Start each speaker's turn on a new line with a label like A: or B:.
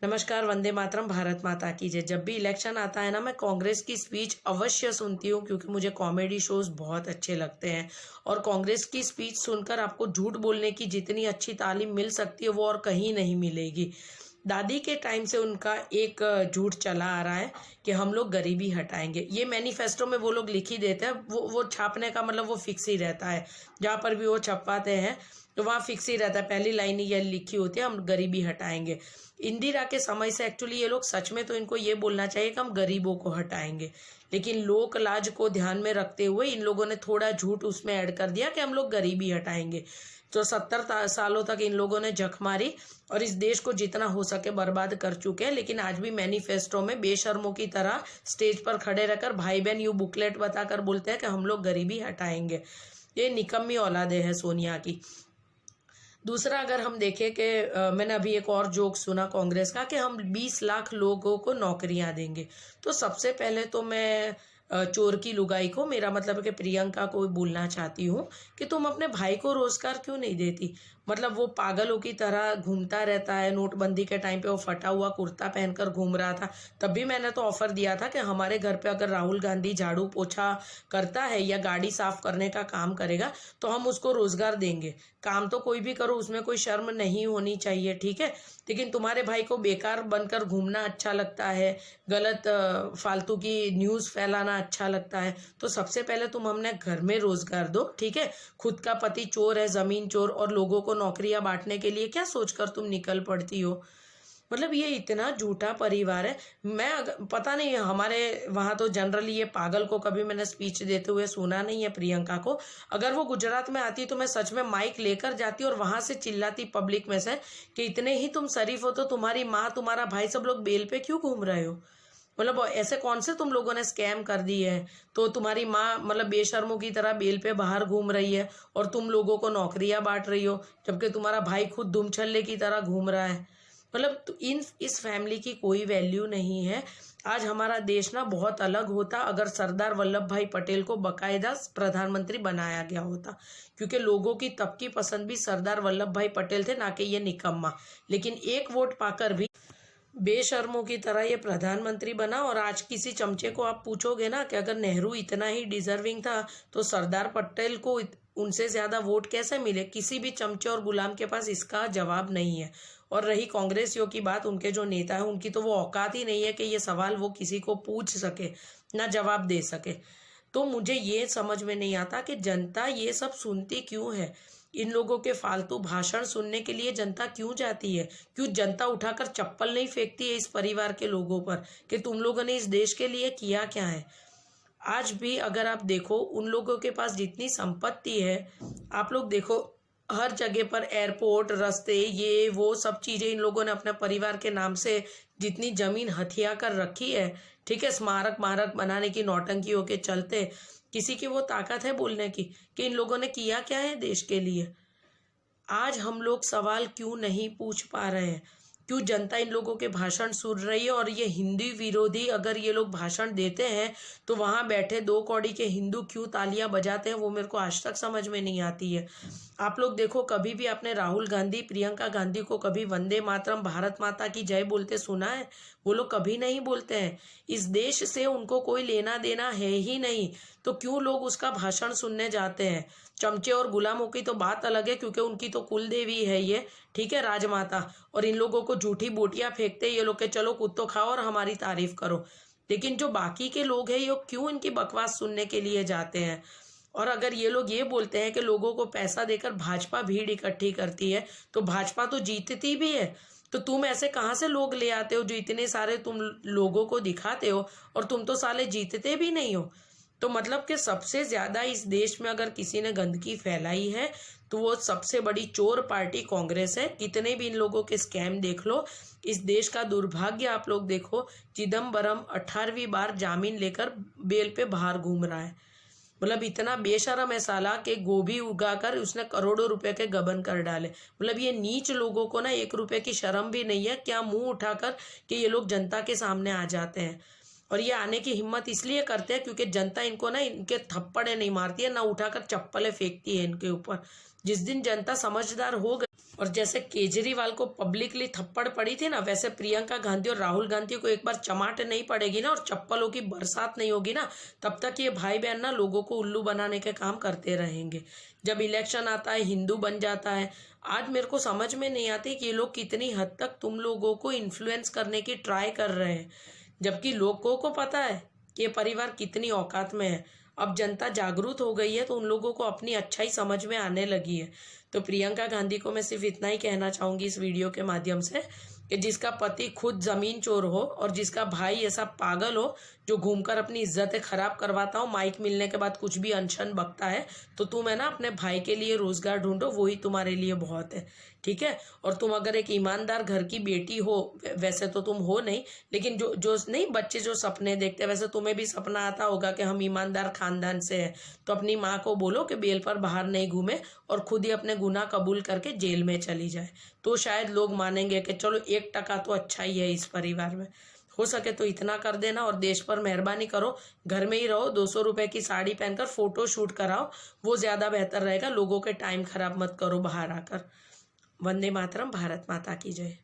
A: नमस्कार, वंदे मातरम, भारत माता की जय। जब भी इलेक्शन आता है ना, मैं कांग्रेस की स्पीच अवश्य सुनती हूँ क्योंकि मुझे कॉमेडी शोज बहुत अच्छे लगते हैं। और कांग्रेस की स्पीच सुनकर आपको झूठ बोलने की जितनी अच्छी तालीम मिल सकती है वो और कहीं नहीं मिलेगी। दादी के टाइम से उनका एक झूठ चला आ रहा है कि हम लोग गरीबी हटाएंगे। ये मैनिफेस्टो में वो लोग लिख ही देते हैं, वो छापने का मतलब वो फिक्स ही रहता है। जहाँ पर भी वो छपवाते हैं तो वहाँ फिक्स ही रहता है, पहली लाइन ही ये लिखी होती है, हम गरीबी हटाएंगे। इंदिरा के समय से एक्चुअली ये लोग सच में तो इनको ये बोलना चाहिए कि हम गरीबों को हटाएंगे, लेकिन लोक लाज को ध्यान में रखते हुए इन लोगों ने थोड़ा झूठ उसमें ऐड कर दिया कि हम लोग गरीबी हटाएंगे। तो 70 सालों तक इन लोगों ने जख मारी और इस देश को जितना हो सके बर्बाद कर चुके हैं। लेकिन आज भी मैनिफेस्टो में बेशर्मों की तरह स्टेज पर खड़े रहकर भाई बहन यू बुकलेट बताकर बोलते हैं कि हम लोग गरीबी हटाएंगे। ये निकम्मी औलादे है सोनिया की। दूसरा, अगर हम देखें कि मैंने अभी एक और जोक सुना कांग्रेस का कि हम 20 लाख लोगों को नौकरियां देंगे। तो सबसे पहले तो मैं चोर की लुगाई को, मेरा मतलब है कि प्रियंका को बोलना चाहती हूँ कि तुम अपने भाई को रोजगार क्यों नहीं देती। मतलब वो पागलों की तरह घूमता रहता है। नोटबंदी के टाइम पे वो फटा हुआ कुर्ता पहनकर घूम रहा था, तब भी मैंने तो ऑफर दिया था कि हमारे घर पे अगर राहुल गांधी झाड़ू पोछा करता है या गाड़ी साफ करने का काम करेगा तो हम उसको रोजगार देंगे। काम तो कोई भी करो, उसमें कोई शर्म नहीं होनी चाहिए, ठीक है। लेकिन तुम्हारे भाई को बेकार बनकर घूमना अच्छा लगता है, गलत फालतू की न्यूज़ फैलाना अच्छा लगता है, तो सबसे पहले तुम हमने घर में रोजगार दो, ठीक है। खुद का पति चोर है, जमीन चोर, और लोगों को नौकरियां बांटने के लिए क्या सोचकर तुम निकल पड़ती हो। मतलब ये इतना झूठा परिवार है। पता नहीं, हमारे वहाँ तो जनरली ये पागल को कभी मैंने स्पीच देते हुए सुना नहीं है प्रियंका को। अगर वो गुजरात में आती तो मैं सच में माइक लेकर जाती और वहां से चिल्लाती पब्लिक में से कि इतने ही तुम शरीफ हो तो तुम्हारी माँ, तुम्हारा भाई, सब लोग बेल पे क्यों घूम रहे हो। मतलब ऐसे कौन से तुम लोगों ने स्कैम कर दी है तो तुम्हारी माँ मतलब बेशर्मों की तरह बेल पे बाहर घूम रही है और तुम लोगों को नौकरियां बांट रही हो, जबकि तुम्हारा भाई खुद दुमछल्ले की तरह घूम रहा है। मतलब तो इस फैमिली की कोई वैल्यू नहीं है। आज हमारा देश ना बहुत अलग होता अगर सरदार वल्लभ भाई पटेल को बकायदा प्रधानमंत्री बनाया गया होता, क्योंकि लोगों की तब की पसंद भी सरदार वल्लभ भाई पटेल थे, ना कि ये निकम्मा। लेकिन एक वोट पाकर भी बेशर्मों की तरह ये प्रधानमंत्री बना। और आज किसी चमचे को आप पूछोगे ना कि अगर नेहरू इतना ही डिजर्विंग था तो सरदार पटेल को उनसे ज्यादा वोट कैसे मिले, किसी भी चमचे और गुलाम के पास इसका जवाब नहीं है। और रही कांग्रेसियों की बात, उनके जो नेता है उनकी तो वो औकात ही नहीं है कि ये सवाल वो किसी को पूछ सके, ना जवाब दे सके। तो मुझे ये समझ में नहीं आता कि जनता ये सब सुनती क्यों है। इन लोगों के फालतू भाषण सुनने के लिए जनता क्यों जाती है। क्यों जनता उठाकर चप्पल नहीं फेंकती है इस परिवार के लोगों पर कि तुम लोगों ने इस देश के लिए किया क्या है। आज भी अगर आप देखो उन लोगों के पास जितनी संपत्ति है, आप लोग देखो हर जगह पर एयरपोर्ट, रास्ते, ये वो सब चीजें इन लोगों ने अपने परिवार के नाम से जितनी जमीन हथिया कर रखी है, ठीक है, स्मारक मारक बनाने की नौटंकियों के चलते किसी की वो ताकत है बोलने की कि इन लोगों ने किया क्या है देश के लिए। आज हम लोग सवाल क्यों नहीं पूछ पा रहे हैं, क्यों जनता इन लोगों के भाषण सुन रही है। और ये हिंदी विरोधी अगर ये लोग भाषण देते हैं तो वहां बैठे 2 कौड़ी के हिंदू क्यों तालियां बजाते हैं, वो मेरे को आज तक समझ में नहीं आती है। आप लोग देखो, कभी भी आपने राहुल गांधी, प्रियंका गांधी को कभी वंदे मातरम, भारत माता की जय बोलते सुना है? वो लोग कभी नहीं बोलते हैं। इस देश से उनको कोई लेना देना है ही नहीं, तो क्यों लोग उसका भाषण सुनने जाते हैं। चमचे और गुलामों की तो बात अलग है, क्योंकि उनकी तो कुल देवी है ये, ठीक है, राजमाता। और इन लोगों को झूठी बोटियां फेंकते ये लोग के चलो कुत्तो खाओ और हमारी तारीफ करो। लेकिन जो बाकी के लोग हैं ये क्यों इनकी बकवास सुनने के लिए जाते हैं। और अगर ये लोग ये बोलते हैं कि लोगों को पैसा देकर भाजपा भीड़ इकट्ठी करती है, तो भाजपा तो जीतती भी है। तो तुम ऐसे कहाँ से लोग ले आते हो जो इतने सारे तुम लोगों को दिखाते हो और तुम तो साले जीतते भी नहीं हो। तो मतलब कि सबसे ज्यादा इस देश में अगर किसी ने गंदगी फैलाई है तो वो सबसे बड़ी चोर पार्टी कांग्रेस है। कितने भी इन लोगों के स्कैम देख लो, इस देश का दुर्भाग्य आप लोग देखो, चिदम्बरम 18वीं बार जामीन लेकर बेल पे बाहर घूम रहा है। मतलब इतना बेशरम है साला कि गोभी उगाकर उसने करोड़ों रुपए के गबन कर डाले। मतलब ये नीच लोगों को ना 1 रुपए की शर्म भी नहीं है, क्या मुंह उठाकर कि ये लोग जनता के सामने आ जाते हैं। और ये आने की हिम्मत इसलिए करते हैं क्योंकि जनता इनको ना इनके थप्पड़े नहीं मारती है, ना उठाकर चप्पलें फेंकती है इनके ऊपर। जिस दिन जनता समझदार हो गई और जैसे केजरीवाल को पब्लिकली थप्पड़ पड़ी थी ना, वैसे प्रियंका गांधी और राहुल गांधी को एक बार चमाट नहीं पड़ेगी ना और चप्पलों की बरसात नहीं होगी ना, तब तक ये भाई बहन ना लोगों को उल्लू बनाने के काम करते रहेंगे। जब इलेक्शन आता है हिंदू बन जाता है। आज मेरे को समझ में नहीं आती कि ये लोग कितनी हद तक तुम लोगों को इन्फ्लुएंस करने की ट्राई कर रहे हैं, जबकि लोगों को पता है कि ये परिवार कितनी औकात में है। अब जनता जागरूक हो गई है तो उन लोगों को अपनी अच्छाई समझ में आने लगी है। तो प्रियंका गांधी को मैं सिर्फ इतना ही कहना चाहूंगी इस वीडियो के माध्यम से कि जिसका पति खुद जमीन चोर हो और जिसका भाई ऐसा पागल हो जो घूमकर अपनी इज्जतें खराब करवाता हो, माइक मिलने के बाद कुछ भी अनशन बकता है, तो तुम है ना अपने भाई के लिए रोजगार ढूंढो, वही तुम्हारे लिए बहुत है। ठीक है। और तुम अगर एक ईमानदार घर की बेटी हो, वैसे तो तुम हो नहीं, लेकिन जो जो नहीं बच्चे जो सपने देखते हैं, वैसे तुम्हें भी सपना आता होगा कि हम ईमानदार खानदान से हैं, तो अपनी माँ को बोलो कि बेल पर बाहर नहीं घूमे और खुद ही अपने गुनाह कबूल करके जेल में चली जाए, तो शायद लोग मानेंगे कि चलो 1% तो अच्छा ही है इस परिवार में। हो सके तो इतना कर देना और देश पर मेहरबानी करो, घर में ही रहो, 200 रुपए की साड़ी पहनकर फोटो शूट कराओ, वो ज्यादा बेहतर रहेगा। लोगों के टाइम खराब मत करो बाहर आकर। वंदे मातरम। भारत माता की जय।